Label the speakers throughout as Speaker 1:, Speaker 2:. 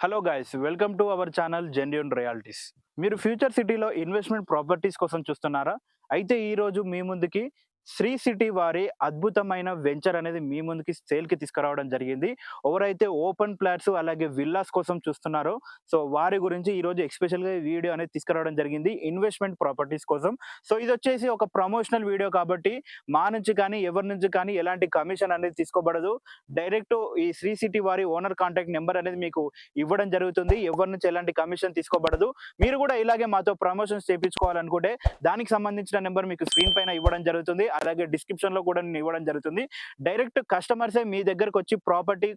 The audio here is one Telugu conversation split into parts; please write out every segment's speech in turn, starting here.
Speaker 1: Hello guys, welcome to our channel genuine realities. మీరు ఫ్యూచర్ సిటీలో ఇన్వెస్ట్మెంట్ ప్రాపర్టీస్ కోసం చూస్తున్నారా? అయితే ఈరోజు మీ ముందుకి శ్రీ సిటీ వారి అద్భుతమైన వెంచర్ అనేది మీ ముందుకి సేల్కి తీసుకురావడం జరిగింది. ఎవరైతే ఓపెన్ ఫ్లాట్స్ అలాగే విల్లాస్ కోసం చూస్తున్నారో సో వారి గురించి ఈరోజు ఎక్స్పెషల్గా వీడియో అనేది తీసుకురావడం జరిగింది ఇన్వెస్ట్మెంట్ ప్రాపర్టీస్ కోసం. సో ఇది వచ్చేసి ఒక ప్రమోషనల్ వీడియో కాబట్టి మా నుంచి కానీ ఎవరి నుంచి కానీ ఎలాంటి కమిషన్ అనేది తీసుకోబడదు. డైరెక్ట్ ఈ శ్రీ సిటీ వారి ఓనర్ కాంటాక్ట్ నెంబర్ అనేది మీకు ఇవ్వడం జరుగుతుంది. ఎవరి నుంచి ఎలాంటి కమిషన్ తీసుకోబడదు. మీరు కూడా ఇలాగే మాతో ప్రమోషన్స్ చేయించుకోవాలనుకుంటే దానికి సంబంధించిన నెంబర్ మీకు స్క్రీన్ పైన ఇవ్వడం జరుగుతుంది. అలాగే డిస్క్రిప్షన్ లో కూడా నేను ఇవ్వడం జరుగుతుంది. డైరెక్ట్ కస్టమర్సే మీ దగ్గరకు వచ్చి ప్రాపర్టీ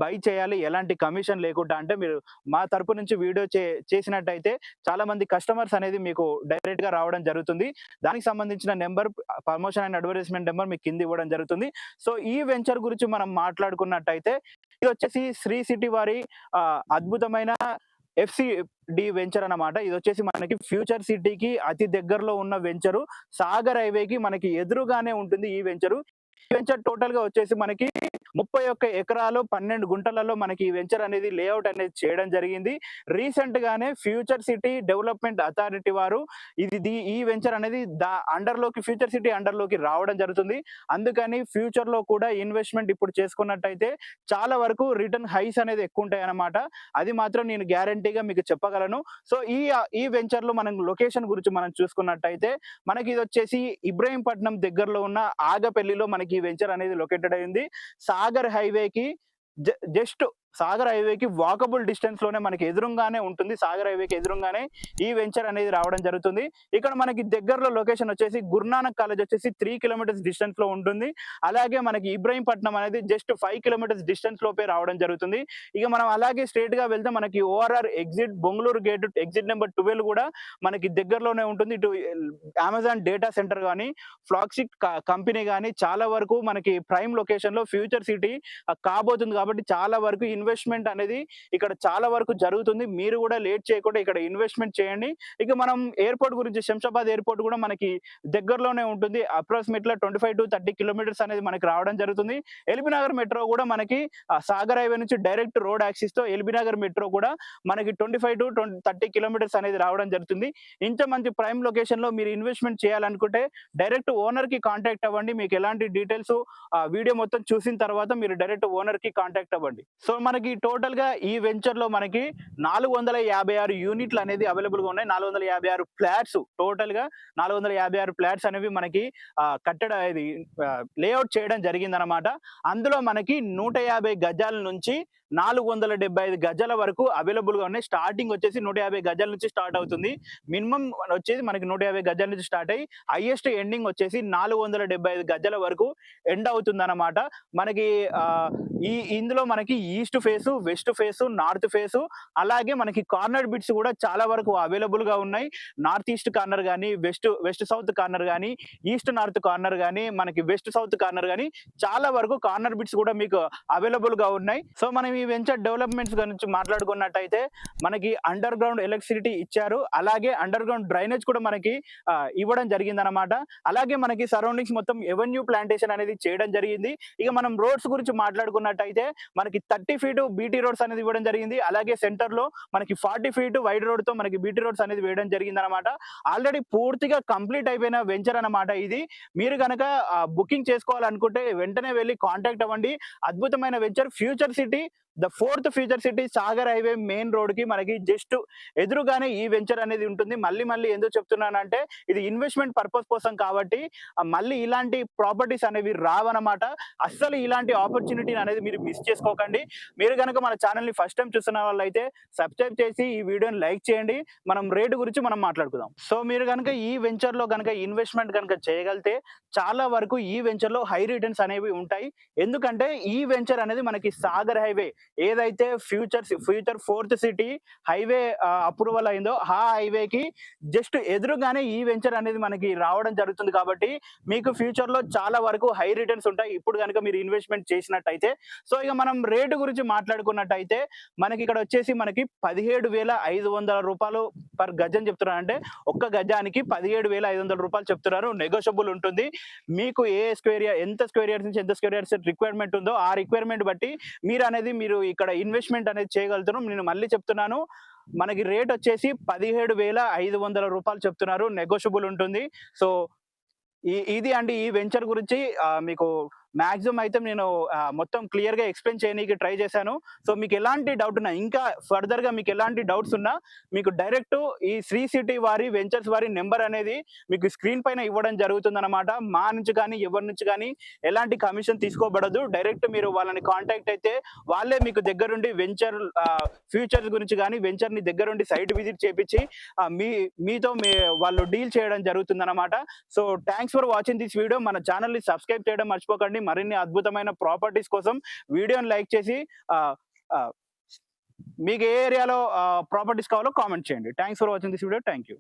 Speaker 1: బై చేయాలి, ఎలాంటి కమిషన్ లేకుండా. అంటే మీరు మా తరపు నుంచి వీడియో చేసినట్టయితే చాలా మంది కస్టమర్స్ అనేది మీకు డైరెక్ట్ గా రావడం జరుగుతుంది. దానికి సంబంధించిన number, promotion and advertisement number మీకు కింద ఇవ్వడం జరుగుతుంది. సో ఈ వెంచర్ గురించి మనం మాట్లాడుకున్నట్టయితే ఇది వచ్చేసి శ్రీ సిటీ వారి అద్భుతమైన FCD వెంచర్ అన్నమాట. ఇది వచ్చేసి మనకి ఫ్యూచర్ సిటీకి అతి దగ్గరలో ఉన్న వెంచరు. సాగర్ హైవేకి మనకి ఎదురుగానే ఉంటుంది ఈ వెంచరు. ఈ వెంచర్ టోటల్ గా వచ్చేసి మనకి 31 ఎకరాలు 12 గుంటలలో మనకి ఈ వెంచర్ అనేది లేఅవుట్ అనేది చేయడం జరిగింది. రీసెంట్ గానే ఫ్యూచర్ సిటీ డెవలప్మెంట్ అథారిటీ వారు ఈ వెంచర్ అనేది ఫ్యూచర్ సిటీ అండర్ లోకి రావడం జరుగుతుంది. అందుకని ఫ్యూచర్ లో కూడా ఇన్వెస్ట్మెంట్ ఇప్పుడు చేసుకున్నట్టయితే చాలా వరకు రిటర్న్ హైస్ అనేది ఎక్కువ ఉంటాయి అన్నమాట. అది మాత్రం నేను గ్యారంటీగా మీకు చెప్పగలను. సో ఈ వెంచర్ లో మనం లొకేషన్ గురించి మనం చూసుకున్నట్టయితే మనకి ఇది వచ్చేసి ఇబ్రహీంపట్నం దగ్గరలో ఉన్న ఆగపల్లిలో మనకి ఈ వెంచర్ అనేది లొకేటెడ్ అయింది. సాగర్ హైవేకి సాగర్ హైవేకి వాకబుల్ డిస్టెన్స్ లోనే మనకి ఎదురుగానే ఉంటుంది. సాగర్ హైవేకి ఎదురుగానే ఈ వెంచర్ అనేది రావడం జరుగుతుంది. ఇక్కడ మనకి దగ్గరలో లొకేషన్ వచ్చేసి గురునానక్ కాలేజ్ వచ్చేసి 3 కిలోమీటర్స్ డిస్టెన్స్ లో ఉంటుంది. అలాగే మనకి ఇబ్రహీంపట్నం అనేది జస్ట్ 5 కిలోమీటర్స్ డిస్టెన్స్ లోపే రావడం జరుగుతుంది. ఇక మనం అలాగే స్ట్రేట్ గా వెళ్తే మనకి ORR exit Bengaluru gate exit number 12 కూడా మనకి దగ్గరలోనే ఉంటుంది. ఇటు అమెజాన్ డేటా సెంటర్ కానీ ఫ్లాగ్షిప్ కంపెనీ కానీ చాలా వరకు మనకి ప్రైమ్ లొకేషన్ లో ఫ్యూచర్ సిటీ కాబోతుంది. కాబట్టి చాలా వరకు ఇన్వెస్ట్మెంట్ అనేది ఇక్కడ చాలా వరకు జరుగుతుంది. మీరు కూడా లేట్ చేయకుండా ఇక్కడ ఇన్వెస్ట్మెంట్ చేయండి. ఇక మనం ఎయిర్పోర్ట్ గురించి, శంషాబాద్ ఎయిర్పోర్ట్ కూడా మనకి దగ్గరలోనే ఉంటుంది. అప్రాక్సిమేట్లీ 25 to 30 కిలోమీటర్స్ అనేది మనకి రావడం జరుగుతుంది. ఎల్బీనగర్ మెట్రో కూడా మనకి సాగర్ హైవే నుంచి డైరెక్ట్ రోడ్ యాక్సిస్ తో ఎల్బీనగర్ మెట్రో కూడా మనకి 25 to 30 కిలోమీటర్స్ అనేది రావడం జరుగుతుంది. ఇంత మంచి ప్రైమ్ లొకేషన్ లో మీరు ఇన్వెస్ట్మెంట్ చేయాలనుకుంటే డైరెక్ట్ ఓనర్ కి కాంటాక్ట్ అవ్వండి. మీకు ఎలాంటి డీటెయిల్స్ వీడియో మొత్తం చూసిన తర్వాత మీరు డైరెక్ట్ ఓనర్ కి కాంటాక్ట్ అవ్వండి. సో మనకి టోటల్ గా ఈ వెంచర్ లో మనకి 456 యూనిట్లు అనేది అవైలబుల్ గా ఉన్నాయి. 456 ఫ్లాట్స్, టోటల్ గా 456 ఫ్లాట్స్ అనేవి మనకి లేఅవుట్ చేయడం జరిగింది అనమాట. అందులో మనకి 150 గజాల నుంచి 475 గజాల వరకు అవైలబుల్ గా ఉన్నాయి. స్టార్టింగ్ వచ్చేసి 150 గజాల నుంచి స్టార్ట్ అవుతుంది. మినిమం వచ్చేసి మనకి 150 గజాల నుంచి స్టార్ట్ అయ్యి హైయెస్ట్ ఎండింగ్ వచ్చేసి 475 గజాల వరకు ఎండ్ అవుతుంది అనమాట. మనకి ఇందులో మనకి east face, west face, north face, అలాగే మనకి కార్నర్ బిట్స్ కూడా చాలా వరకు అవైలబుల్ గా ఉన్నాయి. నార్త్ ఈస్ట్ కార్నర్ కానీ, వెస్ట్ సౌత్ కార్నర్ కానీ, ఈస్ట్ నార్త్ కార్నర్ కానీ, మనకి వెస్ట్ సౌత్ కార్నర్ కానీ చాలా వరకు కార్నర్ బిట్స్ కూడా మీకు అవైలబుల్ గా ఉన్నాయి. సో మనం ఈ వెంచర్ డెవలప్మెంట్స్ గురించి మాట్లాడుకున్నట్టయితే మనకి అండర్ గ్రౌండ్ ఎలక్ట్రిసిటీ ఇచ్చారు. అలాగే అండర్ గ్రౌండ్ డ్రైనేజ్ కూడా మనకి ఇవ్వడం జరిగింది అనమాట. అలాగే మనకి సరౌండింగ్స్ మొత్తం ఎవెన్యూ ప్లాంటేషన్ అనేది చేయడం జరిగింది. ఇక మనం రోడ్స్ గురించి మాట్లాడుకున్నట్టయితే మనకి 30 ఫీట్ బీటీ రోడ్స్ అనేది ఇవ్వడం జరిగింది. అలాగే సెంటర్ లో మనకి 40 ఫీట్ వైడ్ రోడ్ తో మనకి బీటీ రోడ్స్ అనేది వేయడం జరిగింది అనమాట. ఆల్రెడీ పూర్తిగా కంప్లీట్ అయిపోయిన వెంచర్ అనమాట ఇది. మీరు కనుక బుకింగ్ చేసుకోవాలనుకుంటే వెంటనే వెళ్ళి కాంటాక్ట్ అవ్వండి. అద్భుతమైన venture future city, the 4th future city Sagar highway main road కి మనకి జస్ట్ ఎదురుగానే ఈ వెంచర్ అనేది ఉంటుంది. మళ్ళీ ఎందుకు చెప్తున్నానంటే ఇది ఇన్వెస్ట్మెంట్ పర్పస్ కోసం కాబట్టి మళ్ళీ ఇలాంటి ప్రాపర్టీస్ అనేవి రావన్నమాట. అస్సలు ఇలాంటి ఆపర్చునిటీ అనేది మీరు మిస్ చేసుకోకండి. మీరు కనుక మన ఛానల్ ని ఫస్ట్ టైం చూస్తున్న వాళ్ళైతే సబ్స్క్రైబ్ చేసి ఈ వీడియోని లైక్ చేయండి. మనం రేటు గురించి మనం మాట్లాడుకుందాం. సో మీరు కనుక ఈ వెంచర్ లో కనుక ఇన్వెస్ట్మెంట్ కనుక చేయగలిగితే చాలా వరకు ఈ వెంచర్ లో హై రిటర్న్స్ అనేవి ఉంటాయి. ఎందుకంటే ఈ వెంచర్ అనేది మనకి సాగర్ హైవే ఏదైతే future 4th city highway approval అయిందో ఆ హైవేకి జస్ట్ ఎదురుగానే ఈ వెంచర్ అనేది మనకి రావడం జరుగుతుంది. కాబట్టి మీకు ఫ్యూచర్ లో చాలా వరకు హై రిటర్న్స్ ఉంటాయి ఇప్పుడు కనుక మీరు ఇన్వెస్ట్మెంట్ చేసినట్టయితే. సో ఇక మనం రేటు గురించి మాట్లాడుకున్నట్టయితే మనకి ఇక్కడ వచ్చేసి మనకి 17,500 రూపాయలు పర్ గజం చెప్తున్నారు. అంటే ఒక్క గజానికి 17,500 రూపాయలు చెప్తున్నారు. నెగోషియబుల్ ఉంటుంది. మీకు ఎంత స్క్వేర్ ఇయర్స్ నుంచి ఎంత స్క్వేర్ ఇయర్స్ రిక్వైర్మెంట్ ఉందో ఆ రిక్వైర్మెంట్ బట్టి మీరు మీరు ఇక్కడ ఇన్వెస్ట్మెంట్ అనేది చేయగలుగుతారు. నేను మళ్ళీ చెప్తున్నాను, మనకి రేట్ వచ్చేసి 17,500 చెప్తున్నారు, నెగోషియబుల్ ఉంటుంది. సో ఇది అండి ఈ వెంచర్ గురించి మీకు మాక్సిమం అయితే నేను మొత్తం క్లియర్‌గా ఎక్స్‌ప్లెయిన్ చేయనీకి ట్రై చేశాను. సో మీకు ఎలాంటి డౌట్ ఉన్నా, ఇంకా ఫర్దర్‌గా మీకు ఎలాంటి డౌట్స్ ఉన్నా మీకు డైరెక్ట్ ఈ శ్రీ సిటీ వారి వెంచర్స్ వారి నంబర్ అనేది మీకు స్క్రీన్ పైన ఇవ్వడం జరుగుతుందన్నమాట. మా నుంచి గానీ, ఎవరి నుంచి గానీ ఎలాంటి కమిషన్ తీసుకోబడదు. డైరెక్ట్ మీరు వాళ్ళని కాంటాక్ట్ అయితే వాళ్ళే మీకు దగ్గరుండి వెంచర్ ఫ్యూచర్స్ గురించి గానీ, వెంచర్‌ని దగ్గరుండి సైట్ విజిట్ చేపిచ్చి మీతో వాళ్ళు డీల్ చేయడం జరుగుతుందన్నమాట. So thanks for watching this video. మన ఛానెల్‌ని సబ్స్క్రైబ్ చేయడం మర్చిపోకండి. మరిన్ని అద్భుతమైన ప్రాపర్టీస్ కోసం వీడియోని లైక్ చేసి ఆహ్, ఆహ్, మీకు ఏ ఏరియాలో ప్రాపర్టీస్ కావాలో కామెంట్ చేయండి. Thanks for watching this video. Thank you.